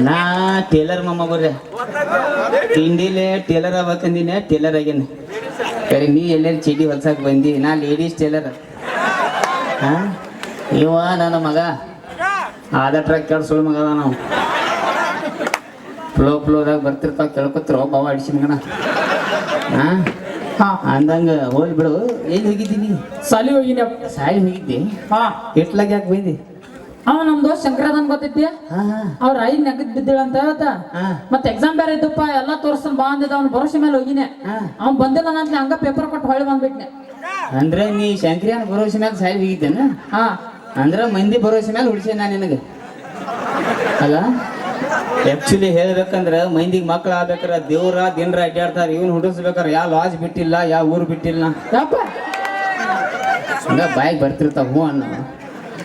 ನಾ ಟೇಲರ್ ಮಮ್ಮ ಬರ್ರೆ ತಿಂಡಿಲೆ Taylor ಆಗ್ಬೇಕಂದಿನ Taylor ಆಗ್ಯಾನ ಕರೆ ನೀ ಎಲ್ಲೆಲ್ಲಿ ಚೀಟಿ ಹೊಲ್ಸಕ್ ಬಂದಿ ನಾ ಲೇಡೀಸ್ ಟೇಲರ್ ಹಾ ಇವ ನನ್ನ ಮಗ ಆದ ಟ್ರಕ್ ಕೆಡ್ಸೋಳು ಮಗ ಅದ ನಾವು ಫ್ಲೋದಾಗ ಬರ್ತಿರ್ತಾವ ಕೇಳ್ಕೊತಿರೋ ಬಾವ ಅಡಿಸಿ ಮಗನ ಹಾ ಅಂದಂಗ ಹೋಗಿ ಬಿಡು ಎಲ್ಲಿ ಹೋಗಿದ್ದೀನಿ ಸಾಲಿ ಹೋಗಿನಿ ಸಾಲಿ ಹೋಗಿದ್ದಿ ಎಟ್ಲಾಗ ಯಾಕೆ ಬಂದಿ ನಮ್ ದೋಸ್ತ್ ಶಂಕರದನ್ ಗೊತ್ತೈತಿ ಅವ್ರ ಐದ್ ನಗದ್ ಬಿದ್ದಿಳ ಅಂತ ಹೇಳ್ತ ಮತ್ ಎಕ್ಸಾಮ್ ಬೇರೆ ಇದ್ದಪ್ಪ ಎಲ್ಲಾ ತೋರ್ಸನ್ ಬಾ ಅಂದಿದ್ದ ಅವ್ನ ಭರೋಸೆ ಮೇಲೆ ಹೋಗಿನಿ ಅವ್ನ್ ಬಂದಿಲ್ಲ ನಂತ ಹಂಗ ಪೇಪರ್ ಕೊಟ್ಟು ಹೊಳ್ಳಿ ಬಂದ್ಬಿಟ್ನೆ ಅಂದ್ರೆ ನೀ ಶಂಕರಿಯನ್ ಭರೋಸೆ ಮೇಲೆ ಸಾಲಿ ಹೋಗಿದ್ದೇನ ಅಂದ್ರ ಮಂದಿ ಭರೋಸೆ ಮೇಲೆ ಹುಡ್ಸೆ ನಾ ನಿನಗೆ ಅಲ್ಲ ಆಕ್ಚುಲಿ ಹೇಳ್ಬೇಕಂದ್ರ ಮಂದಿಗೆ ಮಕ್ಳು ಆಗ್ಬೇಕಾರ ದೇವ್ರ ದಿನರ ಅಡ್ಡಾಡ್ತಾರ ಇವ್ನು ಹುಡಿಸ್ಬೇಕಾರ ಯಾವ ಲಾಜ್ ಬಿಟ್ಟಿಲ್ಲ ಯಾವ ಊರು ಬಿಟ್ಟಿಲ್ಲ ಹಂಗ ಬಾಯಿಗೆ ಬರ್ತಿರ್ತಾವ ಹೂ ಅನ್ನ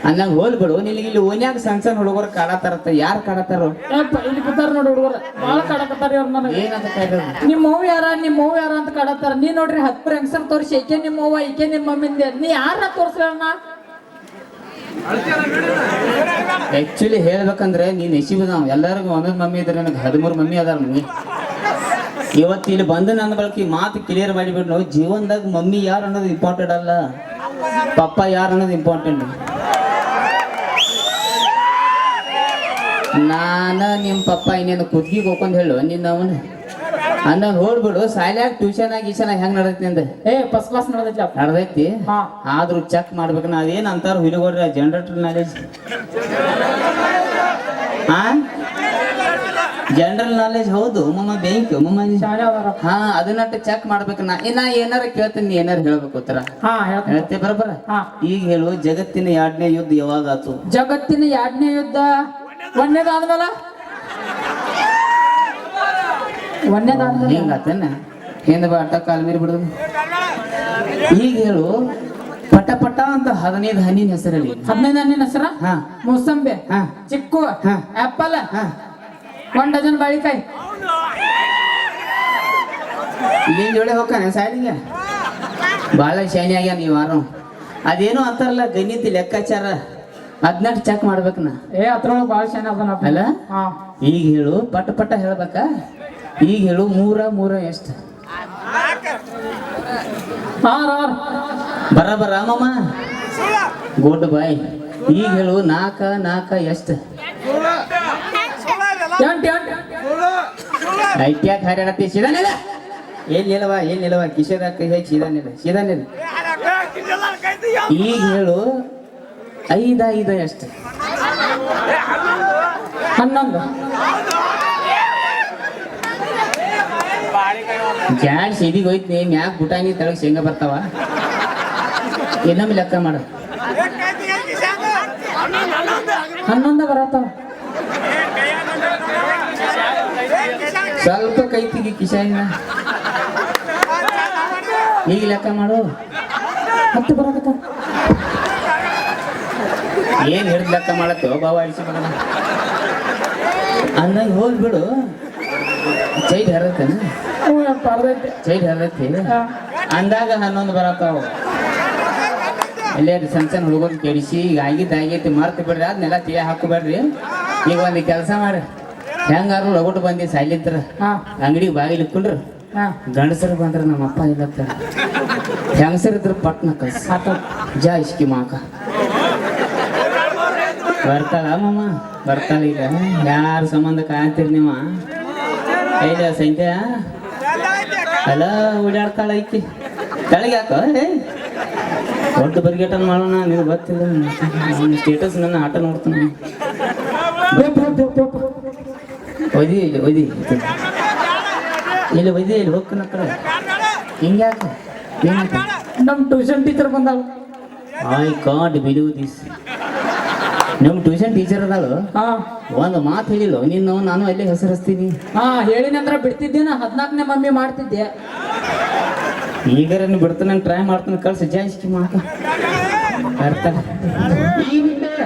ಅನ್ನಂಗ ಹೋಲ್ ಬಿಡು ನಿನಗೆ ಇಲ್ಲಿ ಓನ್ಯಾಗ ಸಣ್ಣ ಸಣ್ಣ ಹುಡುಗರು ಕಾಡತಾರತ್ತ ಯಾರು ಕಾಡತಾರ ಇಲ್ಲಿ ಕೂತಾರ ನೋಡಿ ಹುಡುಗರು ಬಾಳ ಕಾಡಕತ್ತಾರ ಇವ್ರ ನನಗೆ ಏನಂತ ನಿಮ್ಮ ಅವ್ವ ಯಾರ ಅಂತ ಕಾಡತ್ತಾರ ನೀ ನೋಡ್ರಿ 10 ಹೆಂಗಸರ್ ತೋರಿಸಿ ಈಕೆ ನಿಮ್ಮ ಅವ್ವ ಈಕೆ ನಿಮ್ಮ ಮಮ್ಮಿಂದ ನೀ ಯಾರ ತೋರ್ಸಣ್ಣ ಆಕ್ಚುಲಿ ಹೇಳ್ಬೇಕಂದ್ರೆ ನೀನ್ ಎಸಿಬದಾವ್ ಎಲ್ಲರಿಗೂ ಒಂದೊಂದು ಮಮ್ಮಿ ಇದ್ರೆ ನನಗೆ 13 ಮಮ್ಮಿ ಅದಾರ ಮಮ್ಮಿ ಇವತ್ತು ಇಲ್ಲಿ ಬಂದು ನನ್ನ ಬಳಕೆ ಮಾತು ಕ್ಲಿಯರ್ ಮಾಡಿಬಿಟ್ಟು ನಾವು ಜೀವನದಾಗ ಮಮ್ಮಿ ಯಾರು ಅನ್ನೋದು ಇಂಪಾರ್ಟೆಂಟ್ ಅಲ್ಲ ಪಪ್ಪ ಯಾರು ಅನ್ನೋದು ಇಂಪಾರ್ಟೆಂಟ್ ನಾನ ನಿಮ್ಮ ಪಪ್ಪ ಇನ್ನೇನು ಕುದ್ಗಿಗೆ ಹೋಗ್ಕೊಂಡು ಹೇಳು ನಿನ್ನ ಅವನು ಅಂದಂಗ ಹೋಗ್ಬಿಡು ಸಾಲ್ಯಾಗ ಟ್ಯೂಷನ್ ಗೀಷನ್ ಹೆಂಗ್ ನಡೈತಿ ನಿಂದ ಫಸ್ಟ್ ಕ್ಲಾಸ್ ನಡ್ದೈತಿ ಆದ್ರೂ ಚೆಕ್ ಮಾಡ್ಬೇಕು ನಾವೇನ್ ಅಂತಾರ ಹುಲಿಗೋಡ್ರಿ ಜನರೇಟರ್ ನಾಲೆಜ್ ಜನರಲ್ ನಾಲೆಜ್ ಹೌದು ಮಮ್ಮ ಬ್ಯಾಂಕ್ ಮಮ್ಮ ಅದನ್ನಟ್ಟ ಚೆಕ್ ಮಾಡ್ಬೇಕು ನಾ ಏನಾರ ಕೇಳ್ತೀನಿ ನೀ ಏನಾರ ಹೇಳ್ಬೇಕು ಉತ್ತರ ಹೇಳ್ತೇ ಬರಬರ ಈಗ ಹೇಳು ಜಗತ್ತಿನ 2ನೇ ಯುದ್ಧ ಯಾವಾಗ ಆತು ಜಗತ್ತಿನ 2ನೇ ಯುದ್ಧ ಒಂದೇದಾದ್ಮೇಲೆ ಹಿಂಗಾತೇನ ಹಿಂದ ಬಾ ಅಟ್ಟ ಕಾಲ್ ಮೀರಿ ಬಿಡುದು ಈಗ ಹೇಳು ಪಟ ಪಟ ಅಂತ 15 ಹಣ್ಣಿನ ಹೆಸರಲ್ಲಿ 15 ಹಣ್ಣಿನ ಹೆಸರ ಮೂಸಂಬೆ ಚಿಕ್ಕು ಆಪಲ್ 1 ಡಜನ್ ಬಾಳಿಕಾಯಿ ಇಲ್ಲಿನ ಜೋಡೆ ಹೋಗ್ತಾನೆ ಸಾಲಿಗೆ ಭಾಳ ಶೈನಿ ಆಗ್ಯಾನ ನೀವು ವಾರ ಅದೇನೋ ಅಂತಾರಲ್ಲ ಗಣಿತ ಲೆಕ್ಕಾಚಾರ ಅದನ್ನ ಚೆಕ್ ಮಾಡ್ಬೇಕು ನಾ ಅದ್ರೊಳಗೆ ಭಾಳ ಶೈನಿ ಅಲ್ಲ ಈಗ ಹೇಳು ಪಟ ಪಟ ಹೇಳ್ಬೇಕಾ ಈಗ ಹೇಳು 3 ಎಷ್ಟು ಬರ ಮಮ್ಮ ಗುಡ್ ಬಾಯ್ ಈಗ ಹೇಳು 4 ಎಷ್ಟು ಐಟ್ಯಾಕ್ ಹಾರಾಡತ್ತಿ ಸೀದಾನಿಲ್ಲ ಏನಿಲ್ಲವ ಕಿಶೆದಾಗ ಕೈ ಹಾಕಿ ಸೀದಾನಿಲ್ಲ ಈಗ ಹೇಳು 5 ಎಷ್ಟು 11 ಜಾಡ್ ಸೀದಿಗೆ ಹೋಯ್ತು ಮ್ಯಾಗ ಬುಟಾನಿ ತಳಗ್ ಶೇಂಗಾ ಬರ್ತಾವ ಇನ್ನೊಮ್ಮೆ ಲೆಕ್ಕ ಮಾಡು 11 ಬರತ್ತಾವ ಸ್ವಲ್ಪ ಕೈ ತೆಗಿ ಕಿಶಾನಿನ ಈಗ ಲೆಕ್ಕ ಮಾಡು 10 ಬರತ್ತ ಏನ್ ಹಿಡಿದು ಲೆಕ್ಕ ಮಾಡತ್ತೇವ ಬಾವ ಅಳಿಸಿ ಮಗನ ಅಂದಂಗ ಹೋಗ್ಬಿಡು ಚೈಟ್ ಹರತ್ತೇನ ಚೈಟ್ ಹರತ್ತಿ ಅಂದಾಗ 11 ಬರತ್ತಾವ ಅಲ್ಲೇ ಸಣ್ಣ ಹುಡುಗರು ಕೆಡಿಸಿ ಈಗ ಆಗೈತಿ ಮರ್ತು ಬಿಡ್ರಿ ಅದನ್ನೆಲ್ಲ ತೇ ಹಾಕೋಬೇಡ್ರಿ ಈಗ ಒಂದು ಕೆಲಸ ಮಾಡ್ರಿ ಹೆಂಗಾರು ಲಗೋಟು ಬಂದಿ ಸಾಯ್ಲಿತ್ರ ಅಂಗಡಿಗೆ ಬಾಗಿಲು ಇಟ್ಕೊಂಡ್ರು ಗಂಡಸರು ಬಂದ್ರೆ ನಮ್ಮ ಅಪ್ಪ ಇಲ್ಲತ್ತ ಹೆಂಗಸರಿದ್ರ ಪಟ್ನ ಕಳ್ಸ ಜಾ ಇಸ್ಕಿ ಮಾಕ ಬರ್ತಾಳ ಮಮ್ಮ ಬರ್ತಾಳ ಈಗ ಯಾರ ಸಂಬಂಧ ಕಾಯ್ತೀರಿ ನೀವ ಐದ ಸಂಖ್ಯಾ ಅಲ್ಲ ಓಡಾಡ್ತಾಳ ಐತಿ ತಳಗೆ ಯಾಕೋ ದೊಡ್ಡ ಬರ್ಗೇಟನ್ ಮಾಡೋಣ ನೀವು ಗೊತ್ತಿಲ್ಲ ಸ್ಟೇಟಸ್ ನನ್ನ ಆಟ ನೋಡ್ತಾನೆ ಒಯ್ದಿ ಇಲ್ಲಿ ಹೋಗ್ತಾನ ಕಡೆ ಹಿಂಗ್ಯಾಕ ನಮ್ಮ ಟ್ಯೂಷನ್ ಟೀಚರ್ ಬಂದಾಳು ಐ ಕಾಂಟ್ ಬಿಲೀವ್ ದಿಸ್ ನಮ್ಮ ಟ್ಯೂಷನ್ ಟೀಚರ್ ಅದಾಳು ಒಂದು ಮಾತು ಹೇಳಿಲ್ಲ ನೀನು ನಾನು ಅಲ್ಲೇ ಹೆಸರು ಹಚ್ತೀನಿ ಹೇಳಿನಂದ್ರ ಬಿಡ್ತಿದ್ದೇನ 14ನೇ ಮಮ್ಮಿ ಮಾಡ್ತಿದ್ದೆ ಈಗ ಬಿಡ್ತಾನೆ ಟ್ರೈ ಮಾಡ್ತಾನೆ ಕಳ್ಸಿ ಜಾಸ್ತಿ ಮಾಕ ಬರ್ತಾನೆ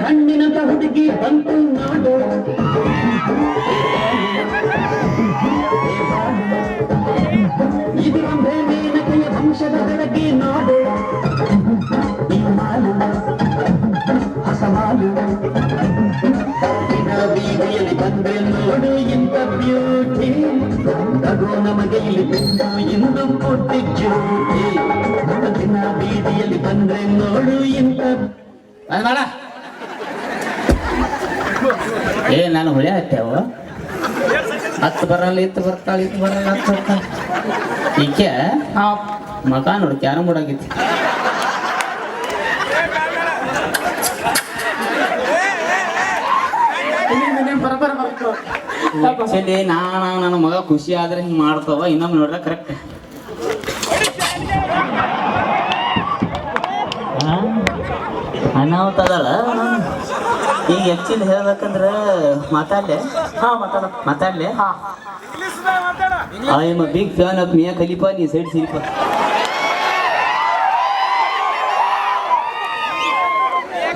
ಹಣ್ಣಿನ ಹುಡುಗಿ ಬಂತು ನಾಡು ಇದು ಮೇನಕೆಯ ವಂಶದ ಬೆಳಗ್ಗೆ ನಾಡು ಈ ಮಾಲು ಹಸಮಾಲು ಬೀದಿಯಲ್ಲಿ ಬಂದ್ರೆ ನೋಡು ಇಂಥ ಬ್ಯೂಟಿ ತಗೋ ನಮಗೆ ಇಲ್ಲಿ ಬಿಂದು ಇಂದು ಪುಟ್ಟಿ ಕ್ಯೂಟಿ ದಿನ ಬೀದಿಯಲ್ಲಿ ಬಂದ್ರೆ ನೋಡು ಇಂಥ ಅದು ಮಾಡ ಏ ನಾನು ಹೊಳೆ ಹತ್ತೇವ ಹತ್ತು ಬರಲ್ಲ ಇತ್ತು ಬರ್ತಾಳೆ ಇತ್ತು ಬರಲ್ಲ ಹತ್ತು ಬರ್ತಾಳೆ ಈಕೆ ಮಕ ನೋಡಿ ಕ್ಯಾರಂ ಬೋರ್ಡ್ ಆಗಿತ್ತು ಆಕ್ಚುಲಿ ನನ್ನ ಮಗ ಖುಷಿ ಆದ್ರೆ ಹಿಂಗೆ ಮಾಡ್ತಾವ ಇನ್ನೊಮ್ಮೆ ನೋಡ್ರೆ ಕರೆಕ್ಟ್ ಅನಾಹುತ ಅದಲ್ಲ ಈಗ ಆಕ್ಚುಲಿ ಹೇಳ್ಬೇಕಂದ್ರೆ ಮಾತಾಡ್ಲೆ ಮಾತಾಡ್ಲೆ I am a big fan of Mia Khalifa ನೀ ಸೈಡ್ ಸಿರಿಪ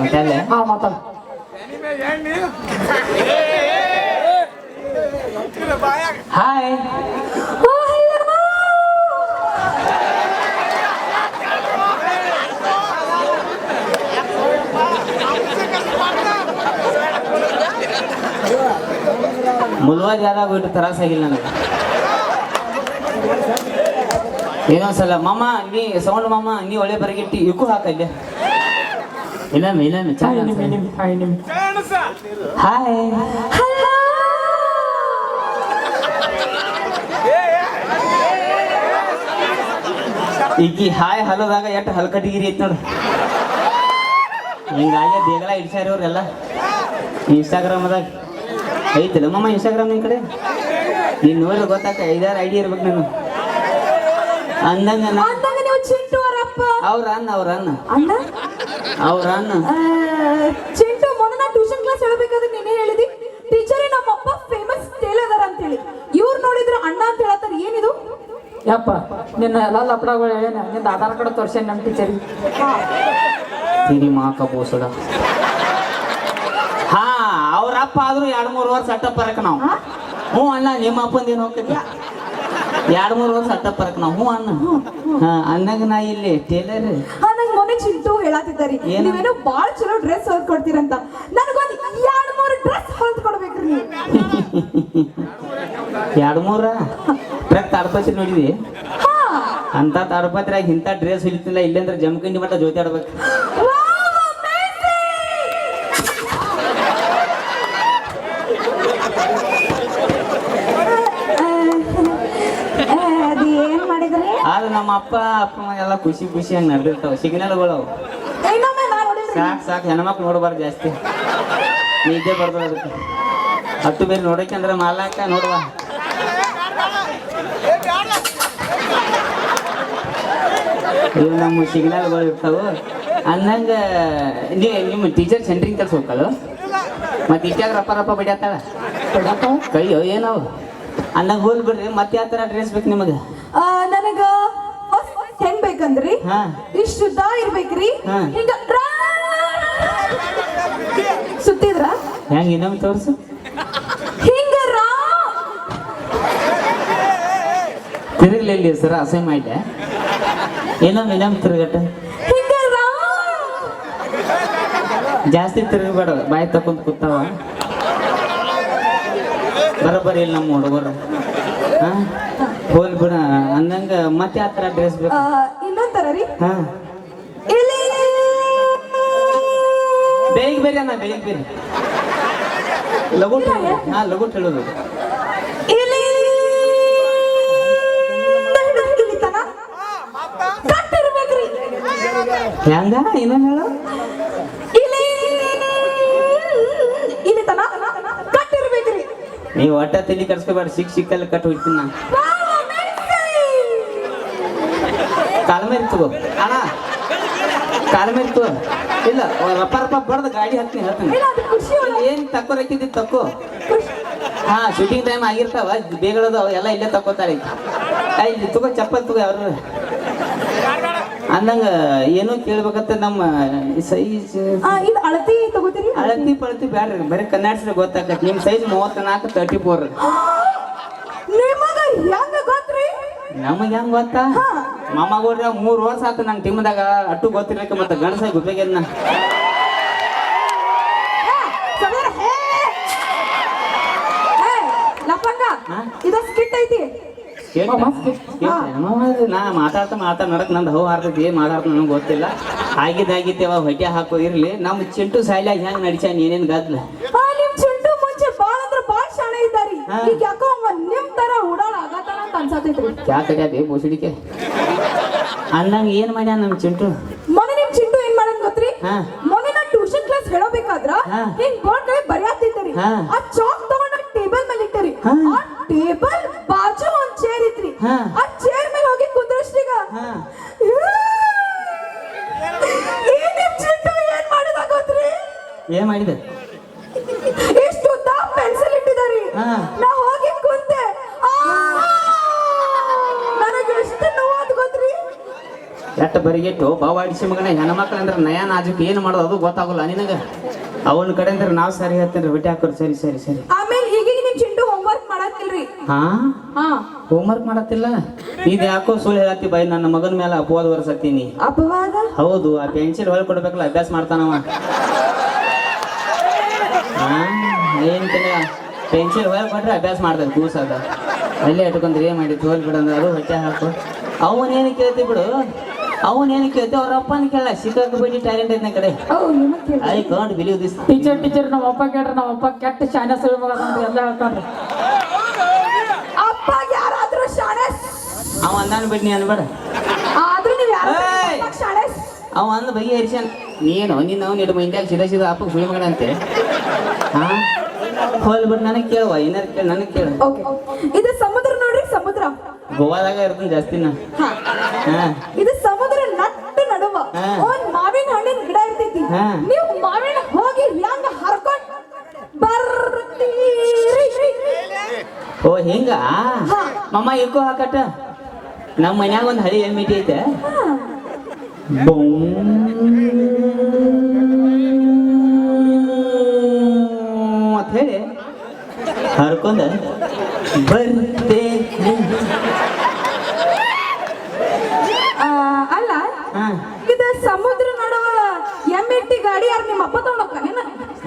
ಮಾತಾಡ್ಲೆ ಮಾತಾಡ ಹಾಯ್ ಮುಲ್ವಾಜ್ ಯಾರಾಗ ಬಿಟ್ಟು ತರಾಸಾಗಿಲ್ಲ ನನಗೆ ಏನೊಂದ್ಸಲ ಮಾಮ ನೀ ಸೌಂಡ್ ಮಾಮ ನೀ ಒಳ್ಳೆ ಬರಗಿಟ್ಟಿ ಇಕ್ಕು ಹಾಕಲ್ಲೆ ಇಲ್ಲ ಹಾಯ್ ಈಕಿ ಹಾಯ್ ಹಲೋದಾಗ ಎಷ್ಟು ಹಲ್ಕಟ್ಟಿಗಿರಿ ಐತಿ ನೋಡು ಹಿಂಗಾಗಿ ದೇಗಲ ಇಡ್ಸ್ಯಾರ ಇವ್ರೆಲ್ಲ ಇನ್ಸ್ಟಾಗ್ರಾಮ್ದಾಗ ಐತಿಲ್ಲ ಮಮ್ಮ ಇನ್ಸ್ಟಾಗ್ರಾಮ್ ನಿನ್ ಕಡೆ ನೀನ್ ನೋಡಿದ್ರೆ ಗೊತ್ತಾಕ 5-6 ಐಡಿ ಇರ್ಬೇಕು ನಾನು ಅಂದಂಗ ನೀವು ಚಿಂಟು ಅವರಪ್ಪ ಅವ್ರ ಅನ್ನ ಚಿಂಟು ಮೊನ್ನೆ ನಾ ಟ್ಯೂಷನ್ ಕ್ಲಾಸ್ ಹೇಳ್ಬೇಕಾದ್ರೆ ನೀನೇ ಹೇಳಿದಿ ಟೀಚರೇ ನಮ್ಮಪ್ಪ ಫೇಮಸ್ ಟೇಲರ್ ಅಂತ ಹೇಳಿ ಇವ್ರು ನೋಡಿದ್ರು ಅಣ್ಣ ಅಂತ ಹೇಳತ್ತಾರ ಏನಿದು ಯಪ್ಪ ನಿನ್ನ ಎಲ್ಲ ಲಪಡಗಳು ಹೇಳೇನ ನಿಂದ ಆಧಾರ್ ಕಾರ್ಡ್ ತೋರ್ಸೇನ್ ನಮ್ಮ ಟೀಚರಿಗೆ ತಿರಿ ಮಾಕ ಬೋಸಡ ಹಾ ಅವ್ರಪ್ಪ ಆದ್ರೂ 2-3 ವರ್ಷ ಅಟ್ಟಪ್ ಬರಕ ನಾವು ಹ್ಞೂ ಅಣ್ಣ ನಿಮ್ಮ ಅಪ್ಪಂದ ಏನು ಹೋಗ್ತೈತಿ 2-3 ವರ್ಷ ಅಟ್ಟಪ್ ಬರಕ ನಾವು ಹ್ಞೂ ಅಣ್ಣ ಹಾ ಅಂದಾಗ ನಾ ಇಲ್ಲಿ ಟೇಲರ್ ನಂಗೆ ಮೊನ್ನೆ ಚಿಂಟು ಹೇಳತ್ತಿದ್ದಾರಿ ನೀವೇನೋ ಬಾಳ ಚಲೋ ಡ್ರೆಸ್ ಹೊಲ್ದ್ ಕೊಡ್ತೀರಂತ ನನಗೊಂದು 2-3 ಡ್ರೆಸ್ ಹೊಲ್ದ್ ಕೊಡ್ಬೇಕ್ರಿ ನೀವು 2-3 ಟ್ರಕ್ ತಾಡ್ಪತ್ರಿ ನೋಡಿದಿ ಅಂತ ತಾಡ್ಪತ್ರಾಗ ಇಂಥ ಡ್ರೆಸ್ ಹೊಲಿತಿಲ್ಲ ಇಲ್ಲಾಂದ್ರೆ ಜಮಖಂಡಿ ಮಟ್ಟ ಜೊತೆ ಆಡ್ಬೇಕು ಅದು ಏನ್ ಮಾಡಿದ್ರಿ ಆದ್ರೆ ನಮ್ಮ ಅಪ್ಪ ಎಲ್ಲ ಖುಷಿ ಖುಷಿಯಾಗಿ ನಡೆದಿರ್ತಾವ ಸಿಗ್ನಲ್ಗಳು ಇನ್ನೊಮ್ಮೆ ನಾ ನೋಡಿದ್ರಿ ಸಾಕು ಹೆಣ್ಮಕ್ಳು ನೋಡಬಾರ್ದು ಜಾಸ್ತಿ ನಿದ್ದೆ ಬರ್ತದ ಅದಕ್ಕೆ ಹತ್ತು ಬೇರೆ ನೋಡಕ್ಕೆ ಅಂದ್ರೆ ಮಾಲಾಕ ನೋಡುವ ಇವು ನಮ್ಮ ಸಿಗ್ನಲ್ಗಳು ಇರ್ತಾವ ಅಂದಂಗ ನಿಮ್ಮ ಟೀಚರ್ ಸೆಂಟ್ರಿಂಗ್ ಕೆಲಸ ಹೋಗ್ಕಳು ಮತ್ತೆ ಇಟ್ಟಾಗ ರಪ್ಪ ಬಡಿಯತ್ತಾಳ ಕೈಯೋ ಏನವು ಅಂದಂಗ ಹೋಗಿ ಬಿಡ್ರಿ ಮತ್ತೆ ಯಾವ ಥರ ಡ್ರೆಸ್ ಬೇಕು ನಿಮಗೆ ನನಗ ಹೆಂಗ್ ಬೇಕಂದ್ರಿ ಇಷ್ಟು ಉದ್ದ ಇರ್ಬೇಕ್ರಿ ಹಿಂಗ ಸುತ್ತಿದ್ರ ಹೆಂಗ ಇನ್ನೊಮ್ಮೆ ತೋರ್ಸು ಹಿಂಗ ತಿರುಗ್ಲಿ ಸರ ಅಸಹ್ಯ ಮಾಡಿದೆ ಇನ್ನೊಮ್ಮೆ ತಿರುಗಟ್ಟ ಜಾಸ್ತಿ ತಿರುಗಬೇಡ ಬಾಯಿ ತಕೊಂಡ್ ಕೂತಾವ ಬರೋಬ್ಬರಿ ಇಲ್ಲ ನಮ್ಮ ಹುಡುಗರು ಹೋಲ್ ಬಿಡ ಅಂದಂಗ ಮತ್ತೆ ಆ ಥರ ಡ್ರೆಸ್ ಬೇಕು ಇನ್ನೊಂಥರ ರೀ ಬೇಗ ಬೇರೆ ಅಣ್ಣ ಬೇಗ ಬೇರೆ ಲಘು ಲಘು ಹೇಳೋದು ಹೆಂಗ ಇನ್ನೊಂದು ಹೇಳು ನೀವು ಒಟ್ಟ ತಲೆ ಕರ್ಸ್ಕೋಬೇಡ ಸಿಕ್ಕಲ್ಲಿ ಕಟ್ ಹೋಗ್ತೀನಿ ನಾನು ಕಾಲ್ಮೇಲೆ ತಗೋ ಅಣ್ಣ ಕಾಲ್ಮೇಲೆ ತಗೋ ಇಲ್ಲ ರಪ್ಪ ಬಡ್ದು ಗಾಡಿ ಹೇಳ್ತೀನಿ ಏನ್ ತಕ್ಕೋ ರಕ್ಕಿದ್ದಿ ತಕ್ಕೋ ಹಾ ಶೂಟಿಂಗ್ ಟೈಮ್ ಆಗಿರ್ತಾವ ಬೇಗಳದವ ಎಲ್ಲ ಇಲ್ಲೇ ತಕ್ಕೋತಾರೆ ಇಲ್ಲಿ ತಗೋ ಚಪ್ಪಲ್ ತಗೋ ಅವ್ರ ಅಂದಂಗ ಏನೋ ಕೇಳ್ಬೇಕಂತ ನಮ್ಮ ಸೈಜ್ ಅಳತಿ ತಗೋತೀರಿ ಅಳತಿ ಪಳತಿ ಬ್ಯಾಡ್ರಿ ಬರೀ ಕನ್ನಡ ಗೊತ್ತಾಗತ್ತೆ ನಿಮ್ ಸೈಜ್ 34 34 ನಮಗ್ ಹೆಂಗ್ ಗೊತ್ತಾ ಮಾಮಗೋಡ್ರ 3 ವರ್ಷ ಆತ ನಂಗೆ ಟೀಮ್ದಾಗ ಅಟ್ಟು ಗೊತ್ತಿರ್ಲಿಕ್ಕೆ ಮತ್ತೆ ಗಣಸಾಗಿ ಗುಬ್ಬೇಗೆದ್ನ ಇದ ಸ್ಕಿಟ್ ಐತಿ ನಾ ಮಾತಾಡ್ತಾ ನಡಕ್ ನಂದು ಹೋ ಹಾರ್ತೈತಿ ಮಾತಾಡ್ತಾ ನನಗೆ ಗೊತ್ತಿಲ್ಲ ಆಗಿದ್ದಾಗಿತ್ತೇವ ಹೊಟ್ಟೆ ಹಾಕೋ ಇರ್ಲಿ ನಮ್ಮ ಚಿಂಟು ಸಾಯ್ಲಾಗ ಹೆಂಗ್ ನಡಿಸ್ಯಾನ ಏನೇನ್ ಗದ್ಲ ನಿಮ್ ಚಿಂಟು ಮುಂಚೆ ಬಾಳ ಅಂದ್ರ ಬಾಳ ಶಾಣೆ ಇದ್ದಾರಿ ಈಗ ಯಾಕೋ ಅವ ನಿಮ್ ತರ ಉಡಾಳ ಆಗತಾನ ಅಂತ ಅನ್ಸತೈತ್ರಿ ಯಾಕೆ ಬೋಸಡಿಕೆ ಅಂದಂಗ ಏನ್ ಮಾಡ್ಯಾನ ನಮ್ ಚಿಂಟು ಮೊನ್ನೆ ನಿಮ್ ಚಿಂಟು ಏನ್ ಮಾಡನ್ ಗೊತ್ತ್ರಿ ಮೊನ್ನೆ ನಾ ಟ್ಯೂಷನ್ ಕ್ಲಾಸ್ ಹೇಳಬೇಕಾದ್ರ ಹಿಂಗ್ ಬೋರ್ಡ್ ಕಡೆ ಬರೆಯಾತಿದ್ದರಿ ಆ ಚಾಕ್ ತಗೊಂಡ ಟೇಬಲ್ ಮೇಲೆ ಇಟ್ಟರಿ ಆ ಟೇಬಲ್ ಬಾಜು ಒಂದ್ ಚೇರ್ ಇತ್ರಿ ಆ ಚೇರ್ ಮೇಲೆ ಹೋಗಿ ಕುಂದ್ರಷ್ಟೀಗ ನಿಮ್ ಚಿಂಟು ಏನ್ ಮಾಡಿದ ಗೊತ್ತ್ರಿ ಏನ್ ಮಾಡಿದ ಇಷ್ಟು ಉದ್ದ ಪೆನ್ಸಿಲ್ ಇಟ್ಟಿದಾರಿ ನಾ ಹೋಗಿ ಕುಂತೆ ನನಗೆ ಎಷ್ಟು ನೋವಾದ್ ಗೊತ್ತ್ರಿ ಎಟ್ಟ ಬರಿಗೆಟ್ಟು ಬಾವಾಡಿಸಿ ಮಗನ ಹೆಣ್ಮಕ್ಳು ಅಂದ್ರೆ ನಯ ನಾಜುಕ್ ಏನ್ ಮಾಡೋದು ಅದು ಗೊತ್ತಾಗಲ್ಲ ನಿನಗ ಅವನ ಕಡೆ ಅಂದ್ರೆ ನಾವ್ ಸರಿ ಹೇಳ್ತೇನ್ರಿ ಹೊಟ್ಟೆ ಹಾಕೋರು ಸರಿ ಸರಿ ಸರಿ ಆಮೇಲೆ ಈಗೀಗ ನಿಮ್ ಚಿಂಟು ಹೋಮ್ವರ್ಕ್ ಮಾಡತ್ತಿಲ್ರಿ ಹಾ ಹೋಮ್ವರ್ಕ್ ಮಾಡತ್ತಿಲ್ಲ ಇದು ಯಾಕೋ ಸುಳ್ಳು ಹೇಳತ್ತಿ ಬೈ ನನ್ನ ಮಗನ ಮೇಲೆ ಅಪವಾದ ವರ್ಷತ್ತೀನಿ ಅಪವಾದ ಹೌದು ಆ ಪೆನ್ಸಿಲ್ ಹೊಳ್ ಕೊಡ್ಬೇಕಲ್ಲ ಅಭ್ಯಾಸ ಮಾಡ್ತಾನವ ಏನ್ ಪೆನ್ಸಿಲ್ ಹೊಳ್ ಕೊಟ್ರೆ ಅಭ್ಯಾಸ ಮಾಡ್ತಾನೆ ಕೂಸ ಅದ ಅಲ್ಲೇ ಇಟ್ಕೊಂಡ್ರೆ ಏನ್ ಮಾಡಿ ತೋಲ್ ಬಿಡಂದ್ರೆ ಅದು ಹೊಟ್ಟೆ ಹಾಕು ಅವನೇನು ಕೇಳ್ತಿ ಬಿಡು ಅವನೇನು ಕೇಳ್ತಿ ಅವ್ರ ಅಪ್ಪನ ಕೇಳ ಸಿಕ್ಕಾಕಬೇಡಿ ಟ್ಯಾಲೆಂಟ್ ಐತೆ ಕಡೆ I can't believe this teacher ನಮ್ಮ ಅಪ್ಪ ಕೇಳ್ರಿ ನಮ್ಮ ಅಪ್ಪ ಕೆಟ್ಟ ಶಾನೆ ಸುಳ್ಳು ಮಗ ಎಲ್ಲ ಹೇಳ್ತಾನ್ರಿ ಅಪ್ಪ ಯಾರಾದ್ರೂ ಶಾಣೆ ಅವ ಅಂದಾನ ಬಿಡ್ ನೀ ಅನ್ಬೇಡ ಆದ್ರೂ ನೀವ್ ಯಾರು ಶಾಣೆ ಅವ ಅಂದ ಬಗೆಹರಿಸ್ಯಾನ ನೀನು ನಿನ್ನ ಅವ್ನು ಇಟ್ಟು ಮೈಂಡ್ಯಾಗ ಸೀದಾ ಅಪ್ಪಗೆ ಸುಳಿ ಮಗನ ಅಂತೆ ಹಾ ಹೋಲ್ ಬಿಟ್ಟು ನನಗೆ ಕೇಳುವ ಏನಾರು ಕೇಳಿ ನನಗೆ ಕೇಳು ಇದು ಸಮುದ್ರ ನೋಡ್ರಿ ಸಮುದ್ರ ಗೋವಾದಾಗ ಇರ್ತೀನಿ ಜಾಸ್ತಿ ನಾ ಇದು ಸಮುದ್ರ ನಟ್ಟು ನಡುವ ಒಂದ್ ಮಾವಿನ ಹಣ್ಣಿನ ಗಿಡ ಇರ್ತೈತಿ ನೀವು ಮಾವಿನ ಹೋಗಿ ಹೆಂಗ ಹರ್ಕೊಂಡ್ ಬರ್ತೀರಿ ಓ ಹಿಂಗ ಮಮ್ಮ ಇಕ್ಕೋ ಹಾಕಟ ನಮ್ಮ ಮನ್ಯಾಗ ಒಂದು ಹಳಿ ಎಮ್ಮಿಟಿ ಐತೆ ಅಂತ ಹೇಳಿ ಹರ್ಕೊಂಡ ಬರ್ತೆ ಅಲ್ಲ ಇದು ಸಮುದ್ರ ನಡುವ ಎಮ್ಮೆಟ್ಟಿ ಗಾಡಿ ಯಾರು ನಿಮ್ಮ ಅಪ್ಪ ತಗೊಂಡೋಗ್ತಾನೇನ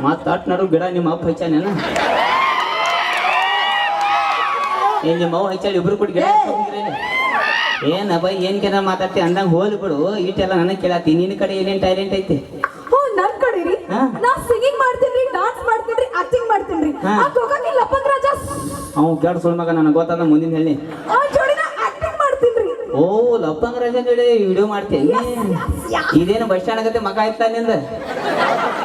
ಮತ್ತ ಅಟ್ ನಡು ಗಿಡ ನಿಮ್ಮ ಅಪ್ಪ ಹಚ್ಚಾನೇನ ಏನ್ ನಿಮ್ಮ ಅವ್ ಹಚ್ಚಾಳಿ ಇಬ್ರು ಕೂಡ ಗಿಡ ಏನ ಬೈ ಏನ್ ಕೆನ ಮಾತಾಡ್ತಿ ಅಂದಂಗ ಹೋಲ್ ಬಿಡು ಇಟ್ಟೆಲ್ಲ ನನಗೆ ಕೇಳತ್ತಿ ನಿನ್ನ ಕಡೆ ಏನೇನ್ ಟ್ಯಾಲೆಂಟ್ ಐತಿ ನನ್ ಕಡೆ ರೀ ನಾ ಸಿಂಗಿಂಗ್ ಮಾಡ್ತೀನಿ ಡಾನ್ಸ್ ಮಾಡ್ತೀನಿ ಆಕ್ಟಿಂಗ್ ಮಾಡ್ತೀನಿ ಹೋಗಕ್ಕೆ ಲಪ್ಪಂಗ್ ರಾಜ ಅವ್ ಕೆಡ್ ಸುಳ್ ಮಗ ನನಗೆ ಗೊತ್ತಾದ ಮುಂದಿನ ಹೇಳಿ ಆ ಜೋಡಿ ನಾ ಆಕ್ಟಿಂಗ್ ಮಾಡ್ತೀನಿ ಓ ಲಪ್ಪಂಗ ರಾಜ ಜೋಡಿ ವಿಡಿಯೋ ಮಾಡ್ತೀನಿ ಇದೇನು ಬಸ್ ಸ್ಟ್ಯಾಂಡ್ ಆಗತ್ತೆ ಮಗ ಆಯ್ತಾ ನಿಂದ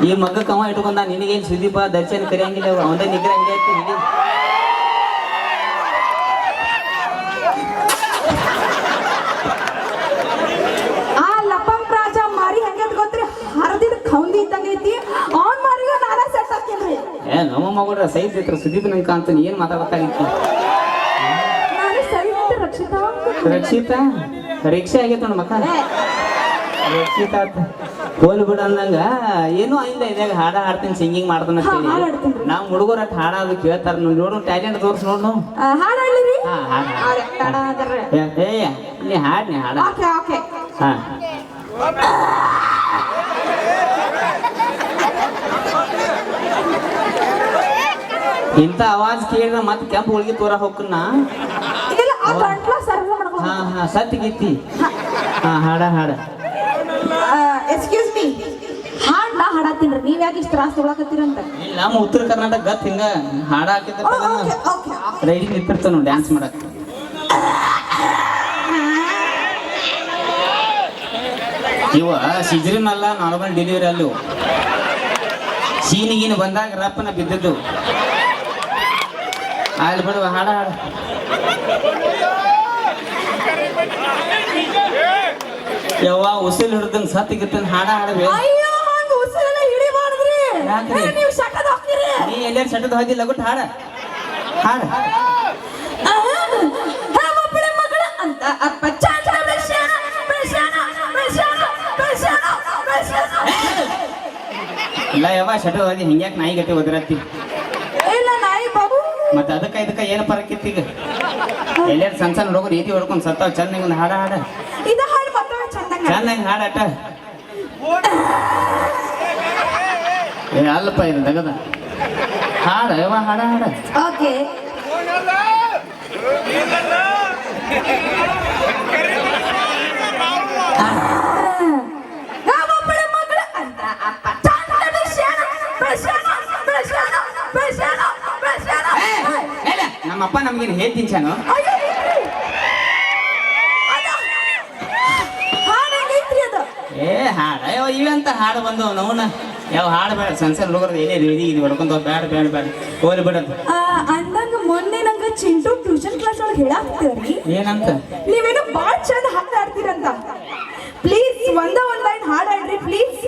ಈ ಮಗ ಕವ ಇಟ್ಕೊಂಡ ನಿನಗೇನು ಸುದೀಪ ದರ್ಶನ್ ಕರಿಯಂಗಿಲ್ಲ ಅವಂದ ನಿಗ್ರಹ ಹಿಡಿಯತ್ತಿ ಆ ಲಪ್ಪಂಗ್ ರಾಜ ಮಾರಿ ಹೆಂಗಂತ ಗೊತ್ತ್ರಿ ಹರದಿದ ಖೌಂದಿ ಇದ್ದಂಗ ಐತಿ ಅವ್ನ್ ಮಾರಿಗ ನಾನೇ ಸೆಟ್ ಹಾಕಿನ್ರಿ ನಮ್ಮ ಮಗಳ ಸೈಜ್ ಐತ್ರ ಸುದೀಪ್ ನಂಗೆ ಕಾಣ್ತಾನೆ ಏನ್ ಮಾತಾಡ್ತಾಗಿತ್ತು ನಾನು ಸರಿ ರಕ್ಷಿತಾ ರಕ್ಷಿತಾ ರಿಕ್ಷೆ ಆಗೈತೆ ನೋಡ ಮಕ್ಕ ರಕ್ಷಿತಾ ಹೋಲ್ ಬಿಡ ಅಂದಂಗ ಏನೋ ಆಯ್ತಾ ಇದಾಗ ಹಾಡ ಹಾಡ್ತೀನಿ ಸಿಂಗಿಂಗ್ ಮಾಡ್ತಾನ ನಾವು ಹುಡುಗರ ಹಾಡೋದು ಕೇಳ್ತಾರ ನೋಡು ಟ್ಯಾಲೆಂಟ್ ತೋರ್ಸ್ ನೋಡು ಹಾಡಾಡ್ಲಿರಿ ಏ ನೀ ಹಾಡ್ ನೀ ಹಾಡ ಹಾ ಇಂಥ ಅವಾಜ್ ಕೇಳಿದ ಮತ್ತೆ ಕೆಂಪು ಹೋಳಿಗೆ ತೋರ ಹೋಗ್ಕನ್ನ ಹಾ ಹಾ ಸತ್ತಿಗಿತ್ತಿ ಹಾ ಹಾಡ ಹಾಡ ಎಕ್ಸ್ಕ್ಯೂಸ್ ಮೀ ಹಾಡ್ ನಾ ಹಾಡತ್ತೀನ್ರಿ ನೀವ್ ಯಾಕೆ ಇಷ್ಟು ತ್ರಾಸ ತೊಗೊಳಕತ್ತೀರಂತ ನಮ್ಮ ಉತ್ತರ ಕರ್ನಾಟಕ ಗತ್ ಹಿಂಗ ಹಾಡ ಹಾಕಿದ ರೈಡಿಂಗ್ ನಿಂತಿರ್ತಾನ ಡ್ಯಾನ್ಸ್ ಮಾಡಕ್ ಇವ ಸಿಜ್ರಿನ್ ಅಲ್ಲ ನಾರ್ಮಲ್ ಡೆಲಿವರಿ ಅಲ್ಲೂ ಸೀನಿಗೀನು ಬಂದಾಗ ರಪ್ಪನ ಬಿದ್ದದ್ದು ಅಲ್ಲಿ ಬಿಡುವ ಹಾಡ ಹಾಡ ಯವ್ವ ಉಸಿಲ್ ಹಿಡ್ದಂಗ್ ಸತ್ತಿಗಿತ್ತಂದ್ ಹಾಡ ಹಾಡಬೇಕು ನೀ ಎಲ್ಲಾರು ಸಟ್ಟದ ಹೋದಿಲ್ಲ ಗೊತ್ತು ಹಾಡ ಹಾಡ ಇಲ್ಲ ಯವ್ವ ಸಟ್ಟದ ಹೋದಿ ಹಿಂಗ್ಯಾಕೆ ನಾಯಿ ಗಟ್ಟಿ ಒದರತ್ತಿ ಮತ್ತೆ ಅದಕ್ಕ ಏನು ಪರಕ್ಕಿತ್ತು ಈಗ ಎಲ್ಲಾರು ಸಣ್ಣ ಸಣ್ಣ ಹುಡುಗರು ರೀತಿ ಹೊಡ್ಕೊಂಡು ಸತ್ತಾವ ಚೆನ್ನಾಗಿ ಒಂದು ಹಾಡ ಹಾಡ ಚೆನ್ನಾಗಿ ಹಾಡಾಟ ಅಲ್ಲಪ್ಪ ಇದು ತಗದ ಹಾಡ ಯವ್ವ ಹಾಡ ಹಾಡ ನಾವೊಬ್ಬಳೆ ಮಗಳು ಅಂತ ಅಪ್ಪ ಚಾಂದ ಬೆಳ್ಸ್ಯಾನ, ಬೆಳ್ಸ್ಯಾನ, ಬೆಳ್ಸ್ಯಾನ, ಬೆಳ್ಸ್ಯಾನ, ಬೆಳ್ಸ್ಯಾನ. ನಮ್ಮಪ್ಪ ನಮ್ಗೇನು ಹೇಳ್ತೀನಿ ಚಾನು. ಅಯ್ಯೋ, ಇಲ್ರಿ. ಅದ ಹಾಡ್ ಹೆಂಗೈತ್ರಿ ಅದು? ಹಾಡ ಇವಂತ ಹಾಡು ಬಂದವು ನೋನ ಯಾವ ಹಾಡು ಬೇಡ ಸಣ್ಣ ಸಣ್ಣ ಹುಡುಗರು ಏನೇ ರೀತಿ ಇದು ಹೊಡ್ಕೊಂತ ಬೇಡ ಬೇಡ ಬೇಡ ಹೋಗ್ಲಿ ಬಿಡೋದು. ಅಂದಂಗ ಮೊನ್ನೆ ನಂಗ ಚಿಂಟು ಟ್ಯೂಷನ್ ಕ್ಲಾಸ್ ಒಳಗೆ ಹೇಳಾಕ್ತೀರಿ ಏನಂತ ನೀವೇನೋ ಬಾಳ್ ಚಂದ ಹಾಡ್ ಆಡ್ತೀರಂತ. ಪ್ಲೀಸ್ ಒಂದ್ ಲೈನ್ ಹಾಡ್ ಆಡ್ರಿ ಪ್ಲೀಸ್.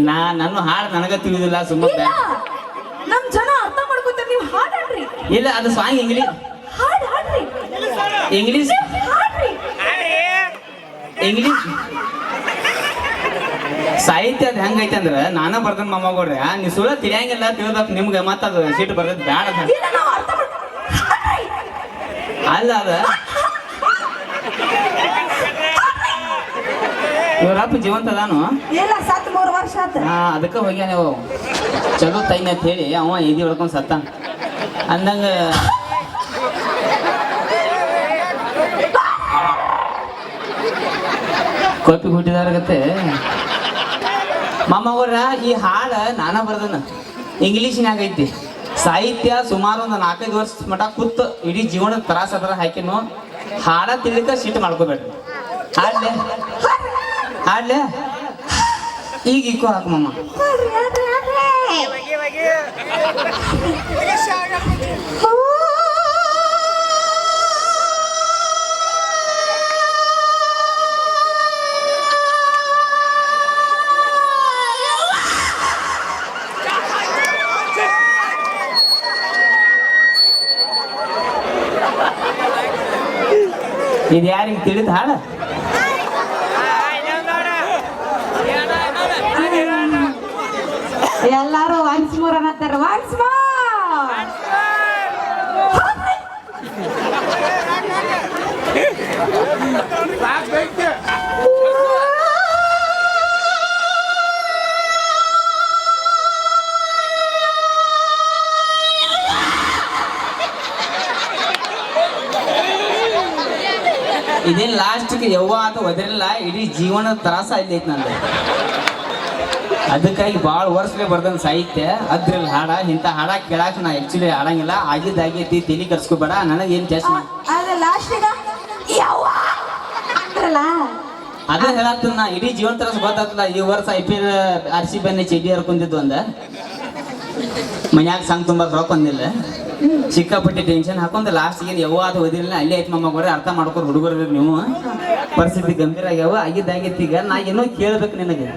ನನ್ನ ಹಾಡು ನನಗ ತಿಳಿದಿಲ್ಲ ಸುಮ್ಮನೆ ಇಲ್ಲ, ನಮ್ ಜನ ಅರ್ಥ ಮಾಡ್ಕೊತಾರೆ, ನೀವು ಹಾಡ್ ಆಡ್ರಿ. ಇಲ್ಲ ಅದು ಸಾಂಗ್ ಇಂಗ್ಲೀಷ್ ಹಾಡ್ ಹಾಡ್ರಿ, ಇಂಗ್ಲೀಷ್ ಹಾಡ್ರಿ. ಇಂಗ್ಲೀಷ್ ಸಾಹಿತ್ಯ ಅದ್ ಹೆಂಗೈತೆ ಅಂದ್ರೆ ನಾನ ಬರ್ದನ್ ಮೊಮ್ಮಗಳ್ರಿ ನೀವು ಸುಳ್ಳ ತಿಳಿಯಂಗಿಲ್ಲ ತಿಳಿದಪ್ಪ ನಿಮ್ಗೆ ಮತ್ತ ಅದು ಸೀಟ್ ಬರ್ದದ್ ಬ್ಯಾಡ ಅದ. ಇಲ್ಲ, ನಾವ್ ಅರ್ಥ ಹಾಡ್ರಿ. ಅಲ್ಲ ಅದ ಇವ್ರಪ್ಪ ಜೀವಂತ ಅದಾನು. ಇಲ್ಲ, ಸತ್ 3 ವರ್ಷ ಆತ. ಅದಕ್ಕೆ ಹೋಗ್ಯಾನ ನೀವು ಚಲೋ ತೈನ ಅಂತ ಹೇಳಿ ಅವ ಎದಿ ಹೊಡ್ಕೊಂಡ್ ಸತ್ತ ಅಂದಂಗ ಕೊಪ್ಪಿ ಹುಟ್ಟಿದಾರಗತ್ತೆ ಮಾಮವ್ರ ಈ ಹಾಡ ನಾನ ಬರ್ದನ ಇಂಗ್ಲೀಷ್ನ್ಯಾಗ ಐತಿ. ಸಾಹಿತ್ಯ ಸುಮಾರು ಒಂದು 4-5 ವರ್ಷ ಮಟ ಕೂತ್ ಇಡೀ ಜೀವನದ ತ್ರಾಸ ಅದರ ಹಾಕಿನು ಹಾಡ ತಿಳಿಕ ಸಿಟ್ಟು ಮಾಡ್ಕೋಬೇಡ್ರಿ. ಹಾಡ್ಲೆ ಹಾಡ್ಲೆ ಈಗ ಇಕ್ಕೋ ಹಾಕು ಮಾಮ. ಹಾಡ್ರಿ, ಹಾಡ್ರಿ, ಹಾಡ್ರಿ. ಇದು ಯಾರಿಗೆ ತಿಳಿದ ಹಾಡ? ಎಲ್ಲಾರು ಒನ್ಸ್ ಮೋರ್ ಅನ್ನತ್ತಾರ, ಒನ್ಸ್ ಮೋರ್. ಇದೇನ್ ಲಾಸ್ಟ್ಗೆ ಯವ್ವ ಅಂತ ಒದರಿಲ್ಲ, ಇಡೀ ಜೀವನದ ತ್ರಾಸ ಇಲ್ಲೈತಿ ನಂದು. ಅದಕ್ಕಾಗಿ ಭಾಳ ವರ್ಷಲೇ ಬರ್ದನ್ ಸಾಹಿತ್ಯ ಅದ್ರಲ್ಲಿ ಹಾಡ ಇಂಥ ಹಾಡ ಕೇಳಾಕ ನಾ ಆಕ್ಚುಲಿ ಹಾಡಂಗಿಲ್ಲ. ಆಗಿದ್ದಾಗೈತಿ ತಲೆ ಕರ್ಸ್ಕೊಬೇಡ, ನನಗೇನು ಟೆಸ್ಟ್ ಮಾಡಿ ಅದ ಲಾಸ್ಟಿಗ ಯವ್ವ ಅಂದ್ರಲ್ಲ, ಅದ ಹೇಳತ್ತ ನಾ ಇಡೀ ಜೀವನ ತ್ರಾಸ ಗೊತ್ತಾಗ್ತದ. ಈ ವರ್ಷ IPL RCB ಚಡ್ಡಿ ಹರ್ಕೊಂಡಿದ್ದು ಅಂದ ಮನ್ಯಾಗ ಸಂಘ ತುಂಬ ರೊಕ್ಕ ಬಂದಿಲ್ಲ, ಸಿಕ್ಕಾಪಟ್ಟಿ ಟೆನ್ಷನ್ ಹಾಕೊಂಡ್ ಲಾಸ್ಟ್ಗೆ ಯವ್ವ ಅದು ಓದಿರಲಿಲ್ಲ. ಅಲ್ಲೇ ಐತ್ ಮಮ್ಮ ಕೂಡ ಅರ್ಥ ಮಾಡ್ಕೊರ್ ಹುಡುಗರು ನೀವು ಪರಿಸ್ಥಿತಿ ಗಂಭೀರ ಆಗ್ಯಾವ. ಆಗಿದ್ದಾಗೈತಿ ಈಗ ನಾ ಏನೋ ಕೇಳ್ಬೇಕು ನಿನಗೆ.